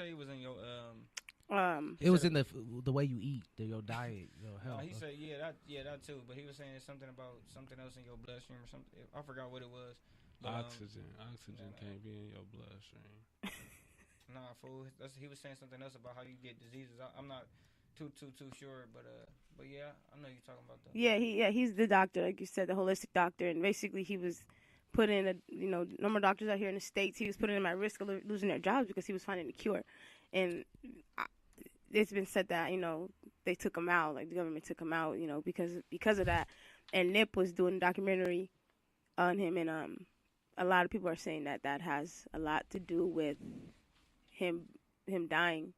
say it was in your It was in the way you eat, your diet, your health. He said that too. But he was saying something about something else in your bloodstream or something. I forgot what it was. But, oxygen can't be in your bloodstream. Nah, fool. He was saying something else about how you get diseases. I'm not too sure, but yeah, I know you're talking about that. Yeah, he's the doctor, like you said, the holistic doctor, and basically he was putting number of doctors out here in the States. He was putting them at risk of losing their jobs because he was finding a cure, and it's been said that they took him out, like the government took him out, because of that. And Nip was doing a documentary on him, and a lot of people are saying that has a lot to do with him dying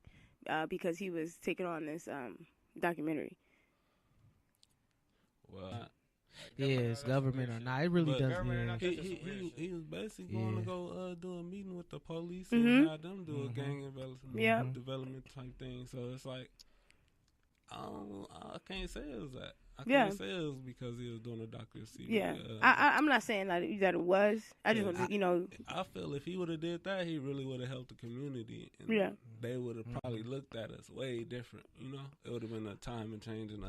because he was taking on this documentary. Well, it's government or not, it really does. He was basically going to go do a meeting with the police and have them do a gang development type thing. So it's like, I can't say it was that. I can't say it was because he was doing a documentary. Yeah, I'm not saying that it was. I just want to, I feel if he would have did that, he really would have helped the community. And they would have probably looked at us way different. It would have been a time and changing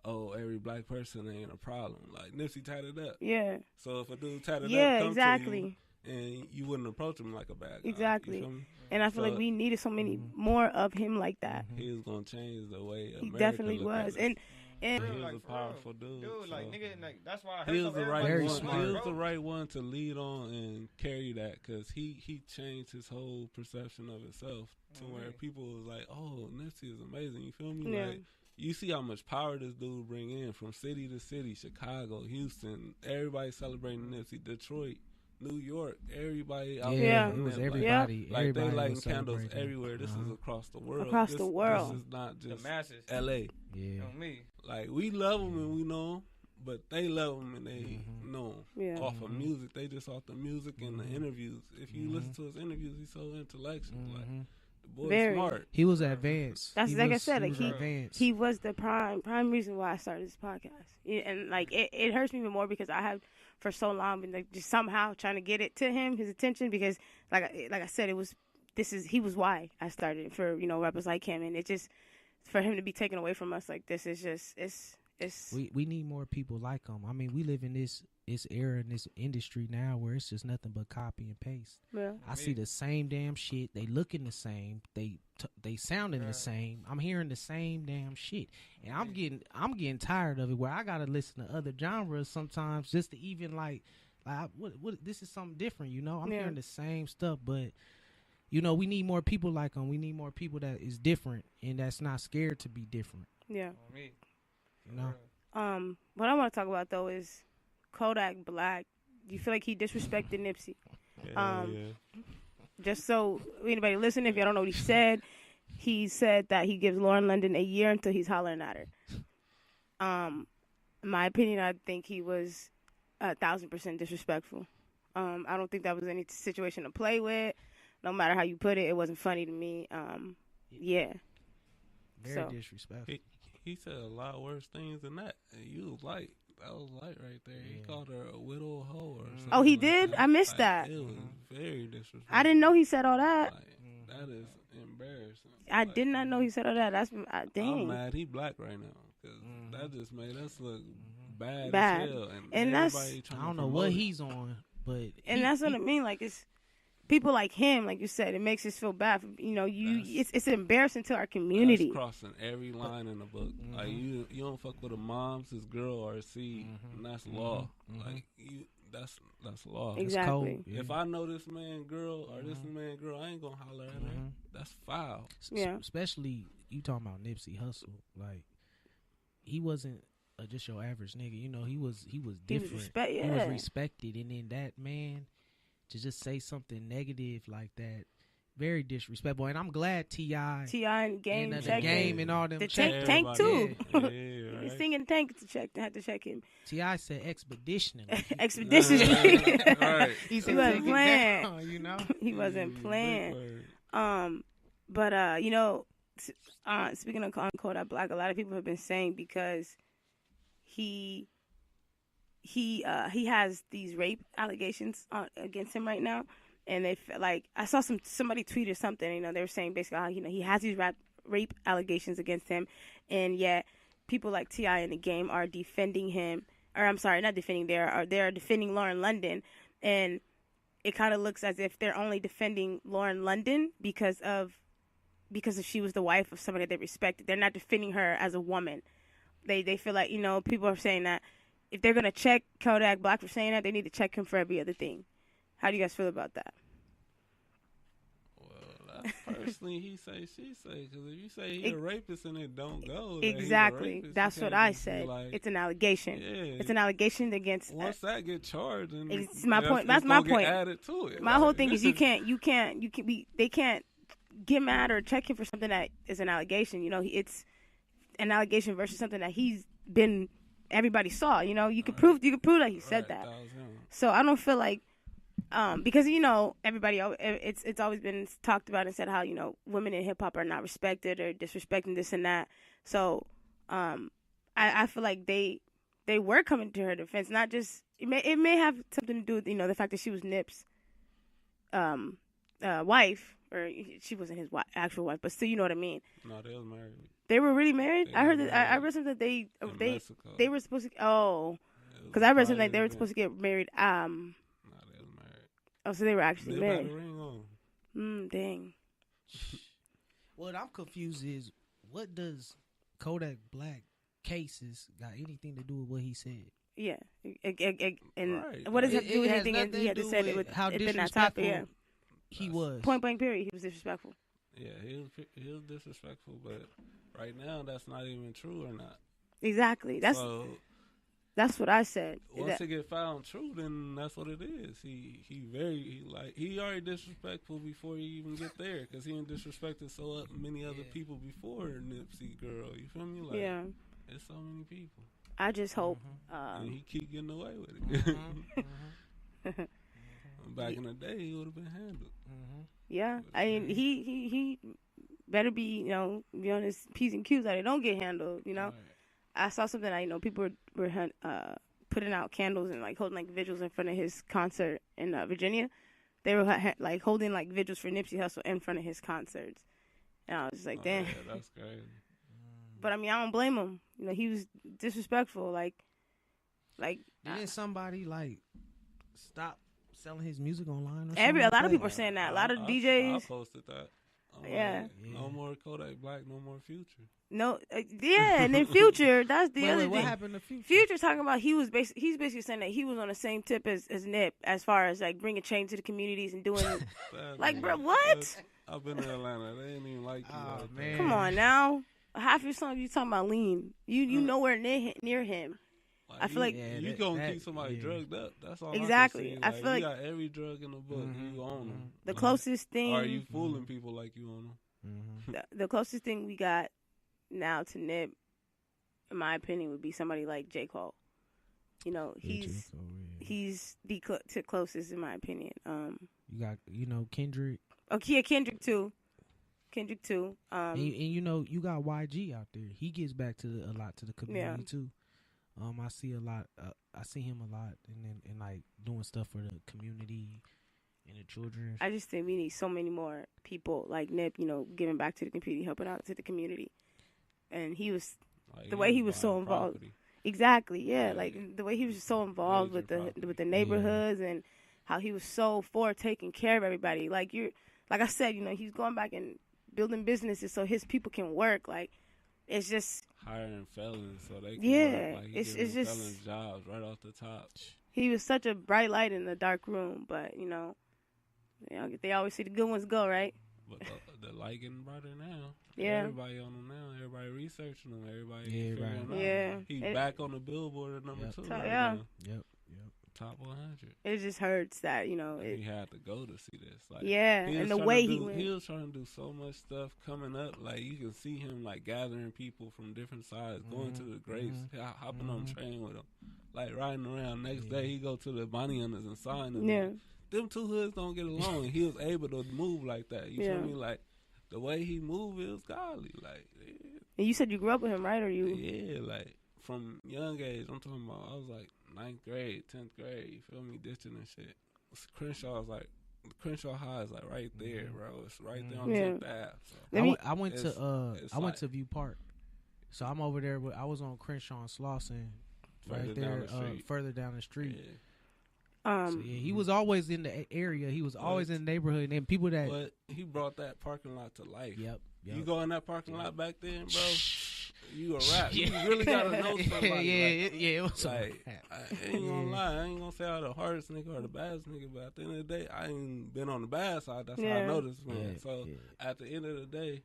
every black person ain't a problem. Like Nipsey tied it up. Yeah. So if a dude tied it up, exactly. To you, and you wouldn't approach him like a bad guy. Exactly. And I feel like we needed so many more of him like that. He was gonna change the way America he definitely was. And he was a powerful dude. Dude, like nigga, like that's why I he was the right Very one. smart. He was the right one to lead on and carry that because he changed his whole perception of himself to where people was like, "Oh, Nipsey is amazing." You feel me? Yeah. Like you see how much power this dude bring in from city to city, Chicago, Houston, everybody celebrating Nipsey, Detroit, New York, everybody out there. It was everybody. Like everybody they lighting candles everywhere. This is across the world. This is not just the masses. L.A. Yeah. On me. Like we love them and we know them, but they love him and they know him off of music. They just off the music and the interviews. If you listen to his interviews, he's so intellectual. Like the boy's smart. He was advanced. That's like I said. Like he was the prime reason why I started this podcast. And like it hurts me even more because I have for so long been like just somehow trying to get it to him, his attention, because like I said, he was why I started for rappers like him, and it just for him to be taken away from us like this is just it's. We need more people like him. I mean, we live in this era in this industry now where it's just nothing but copy and paste. Yeah. I see the same damn shit. They looking the same. They sounding the same. I'm hearing the same damn shit, and I'm getting tired of it. Where I gotta listen to other genres sometimes just to even like what this is something different. I'm hearing the same stuff, but we need more people like him. We need more people that is different and that's not scared to be different. Yeah. What I want to talk about though is Kodak Black. Do you feel like he disrespected Nipsey? Just so anybody listen, if you don't know what he said that he gives Lauren London a year until he's hollering at her. In my opinion, I think he was 1,000% disrespectful. I don't think that was any situation to play with. No matter how you put it, it wasn't funny to me. Very disrespectful. He said a lot worse things than that. And you was like, that was light right there. Yeah. He called her a widow hoe or something. Oh, he like did? That. I missed that. It was very disrespectful. I didn't know he said all that. That is embarrassing. I did not know he said all that. That's dang. I'm mad he black right now because that just made us look bad as hell. And that's I don't know what he's on, but that's what I mean. Like it's. People like him, like you said, it makes us feel bad. It's embarrassing to our community. That's crossing every line in the book. Like you don't fuck with a mom's, his girl, or a seed, and that's law. Like that's law. Exactly. If I know this man girl or this man girl, I ain't gonna holler at her. That's foul. Yeah. Especially you talking about Nipsey Hussle. Like he wasn't just your average nigga. He was different. He was respected, and then that man. To just say something negative like that, very disrespectful. And I'm glad T.I. and Game and the Game and all them the tank too. Yeah, right. He's singing Tank to check. Had to check him. T.I. said expeditionally. Expeditionally. Right. He wasn't playing. He wasn't playing. Speaking of Kodak Black, a lot of people have been saying because he has these rape allegations against him right now, and they like I saw somebody tweet or something. You know, they were saying basically how he has these rape allegations against him, and yet people like T.I. in the game are defending him. Or I'm sorry, not defending. They are defending Lauren London, and it kind of looks as if they're only defending Lauren London because if she was the wife of somebody they respected. They're not defending her as a woman. They feel like, people are saying that if they're gonna check Kodak Black for saying that, they need to check him for every other thing. How do you guys feel about that? Personally, he say, she say. Because if you say he's a rapist and it don't go, exactly. Rapist, that's what I said. Like, it's an allegation. Yeah. It's an allegation against. Once that get charged, and it's my point. That's my point. Added to it. My whole thing is they can't get mad or check him for something that is an allegation. It's an allegation versus something that everybody saw. You could prove that he said that. So I don't feel like. Because everybody, it's always been talked about and said how women in hip hop are not respected or disrespecting this and that. So I feel like they were coming to her defense. Not just it may have something to do with the fact that she was Nip's wife, or she wasn't his actual wife, but still, you know what I mean. No, they was married. They were really married. I heard that. I read something that they were supposed to. Because I read something like they were supposed to get married. Oh, so they were actually married. Dang. What I'm confused is, what does Kodak Black cases got anything to do with what he said? Yeah, and what does it have to do with anything? And he had to say it with how disrespectful he was. Point blank. Period. He was disrespectful. Yeah, he was disrespectful, but right now that's not even true or not. Exactly. That's what I said. Once it get found true, then that's what it is. He already disrespectful before he even get there, because he disrespected so many other people before Nipsey girl. You feel me? Like, yeah. There's so many people. I just hope. And he keep getting away with it. Back in the day, he would have been handled. Yeah, I mean, he better be be on his P's and Q's that they don't get handled. Right. I saw something that people were putting out candles and like holding like vigils in front of his concert in Virginia. They were like holding like vigils for Nipsey Hussle in front of his concerts, and I was just like, damn. Yeah, that's crazy. But I mean, I don't blame him. He was disrespectful. Like. Didn't somebody like stop selling his music online? Or a lot of people are saying that. A lot of DJs. I posted that. Yeah. No more Kodak Black, no more Future. No, and then Future, that's the other thing. What happened to Future? Future talking about he's basically saying that he was on the same tip as Nip as far as like bringing change to the communities and doing like, bro, what? I've been to Atlanta. They ain't even like you. Oh, man. Come on now. Half your songs you talking about lean. You nowhere near him. Like, I feel like you gonna keep somebody drugged up. That's all. Exactly. I feel like you got every drug in the book. You own them. The closest thing. Or are you fooling people like you own them? The closest thing we got now to Nip, in my opinion, would be somebody like J. Cole. He's the closest in my opinion. You got Kendrick. Oh yeah, Kendrick too. And you got YG out there. He gives back to a lot to the community too. I see a lot. I see him a lot, and like doing stuff for the community and the children. I just think we need so many more people like Nip, giving back to the community, helping out to the community. And he was the way he was so involved. Property. Exactly, yeah. Like the way he was so involved with the neighborhoods and how he was so for taking care of everybody. Like I said, he's going back and building businesses so his people can work. Like it's just hiring felons so they can work. Like, it's just felons jobs right off the top. He was such a bright light in the dark room, but they always see the good ones go, right? But the light getting brighter now. Yeah, everybody on them now. Everybody researching them. Everybody figuring them out. Yeah, he's back on the Billboard at number 2. Right now. Yep. Top 100. It just hurts that he had to go to see this. Like, and the way he was trying to do so much stuff coming up. Like you can see him like gathering people from different sides, going to the graves, hopping on the train with them, like riding around. Next day he go to the Bonnie Hunters and sign them. Yeah, them two hoods don't get along. He was able to move like that. You feel me? Like the way he moved, it was godly. Like, and you said you grew up with him, right? Or you? Yeah, like from young age. I'm talking about. I was like 9th grade, 10th grade. You feel me? Ditching and shit. Crenshaw was like Crenshaw High is like right there, bro. It's right there on the Ave. So I went to View Park, so I'm over there. I was on Crenshaw and Slauson, right there, further down the street. Yeah. So yeah, he was always in the area. He was always in the neighborhood, and people that. But he brought that parking lot to life. Yep. You go in that parking lot back then, bro. You a rap. You really gotta know somebody. It was like I ain't gonna lie. I ain't gonna say I'm the hardest nigga or the baddest nigga, but at the end of the day, I ain't been on the bad side. That's how I know this man. So at the end of the day,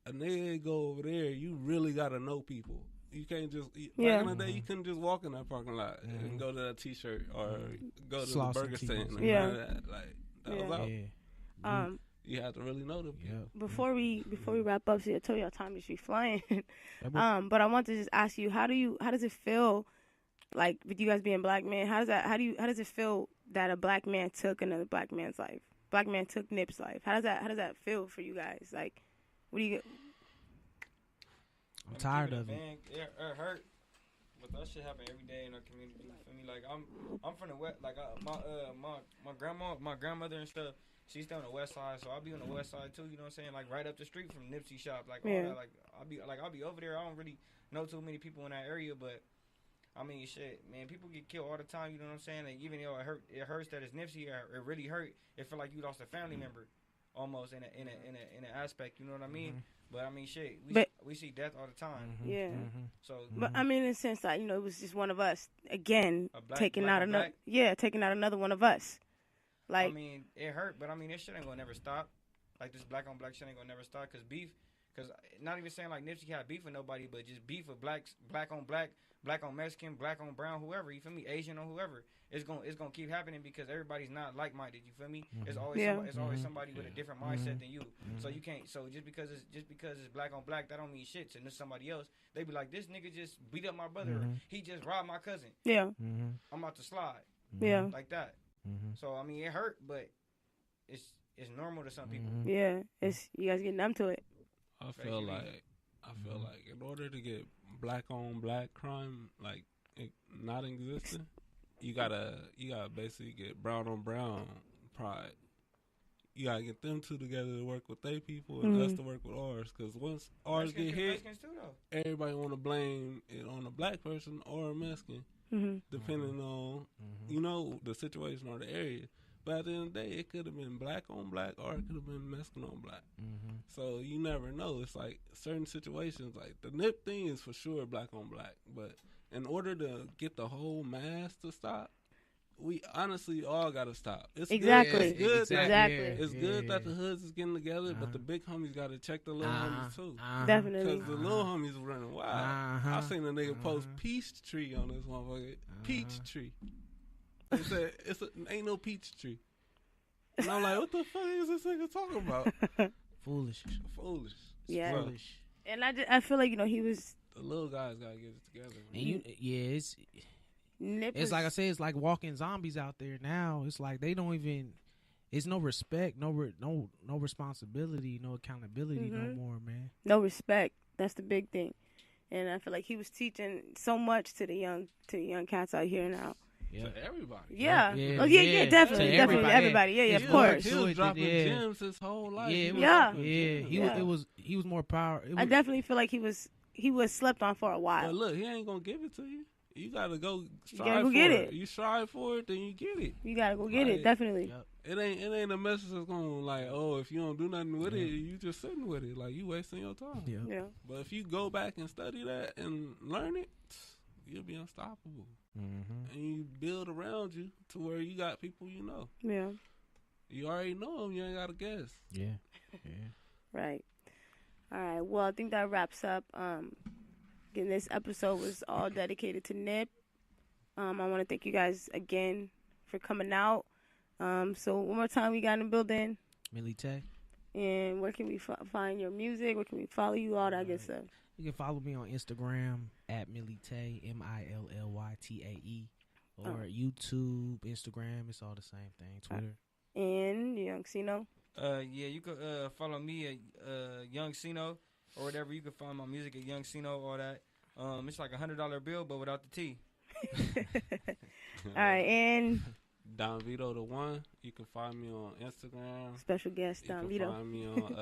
a nigga go over there. You really gotta know people. You can't just back in the day. You couldn't just walk in that parking lot and go to that T-shirt or go to the burger stand. That was out. You have to really know them. Yeah. Before we wrap up, see, I told y'all time is flying. But I want to just ask you, how does it feel, like with you guys being black men? How does it feel that a black man took another black man's life? Black man took Nip's life. How does that feel for you guys? Like, what do you get? I'm tired of it. It hurt, but that shit happen every day in our community. You feel me? Like I'm from the west. Like my grandmother and stuff. She's still on the west side, so I'll be on the west side too. You know what I'm saying? Like right up the street from Nipsey shop. Like all that. Like I'll be over there. I don't really know too many people in that area, but I mean, shit, man. People get killed all the time. You know what I'm saying? And even though it hurts that it's Nipsey. It really hurt. It feel like you lost a family member, almost in an aspect. You know what I mean? But I mean, shit, we see death all the time. Yeah. So, but I mean, in a sense, like, you know, it was just one of us again taking out another one of us. Like, I mean, it hurt, but I mean, this shit ain't gonna never stop. Like this black on black shit ain't gonna never stop. Cause not even saying like Nipsey had beef with nobody, but just beef with black on black, black on Mexican, black on brown, whoever. You feel me? Asian on whoever. It's gonna keep happening because everybody's not like minded. You feel me? It's always somebody with a different mindset than you. So you can't. So just because it's black on black, that don't mean shit to somebody else. They be like, this nigga just beat up my brother. He just robbed my cousin. Yeah. I'm about to slide. Yeah. Like that. So I mean, it hurt, but it's normal to some people. Yeah, it's you guys get numb to it. I feel like in order to get black on black crime like not existing, you gotta basically get brown on brown pride. You gotta get them two together to work with their people and us to work with ours. Because once ours get hit, everybody want to blame it on a black person or a Mexican. Depending on, you know, the situation or the area. But at the end of the day, it could have been black on black or it could have been Mexican on black. So you never know. It's like certain situations, like the Nip thing is for sure black on black. But in order to get the whole mass to stop, we honestly all got to stop. It's exactly. Good. It's good. Exactly. It's good that the hoods is getting together, but the big homies got to check the little homies too. Definitely. Because the little homies running wild. I seen a nigga post peach tree on this motherfucker. Peach tree. They said ain't no peach tree. And I'm like, what the fuck is this nigga talking about? Foolish. Yeah. Foolish. And I feel like, you know, he was. The little guys gotta get it together. And it's like I said, it's like walking zombies out there now. It's like they don't even. It's no respect, no responsibility, no accountability no more, man. No respect. That's the big thing. And I feel like he was teaching so much to the young cats out here now. To everybody. Yeah. Definitely. Everybody. Yeah, of course. He was dropping gems his whole life. He was more power. I definitely feel like he was slept on for a while. But look, he ain't gonna give it to you. You gotta go strive go for get it. You strive for it, then you get it. You gotta go get it, definitely. It ain't a message that's gonna like, oh, if you don't do nothing with it, you just sitting with it. Like, you wasting your time. Yeah. But if you go back and study that and learn it, you'll be unstoppable. And you build around you to where you got people you know. Yeah. You already know them. You ain't got to guess. Yeah. Right. All right. Well, I think that wraps up. Again, this episode was all dedicated to Nip. I want to thank you guys again for coming out. So one more time, we got in the building. Millie Tay. And where can we find your music? Where can we follow you? All that good stuff. You can follow me on Instagram at Millitae, MILLYTAE, or YouTube, Instagram. It's all the same thing. Twitter. And Young Sino. You can follow me at Young Sino or whatever. You can find my music at Young Sino. All that. It's like $100 bill, but without the T. All right, and Don Vito the One. You can find me on Instagram. Special guest Don Vito. You can find me on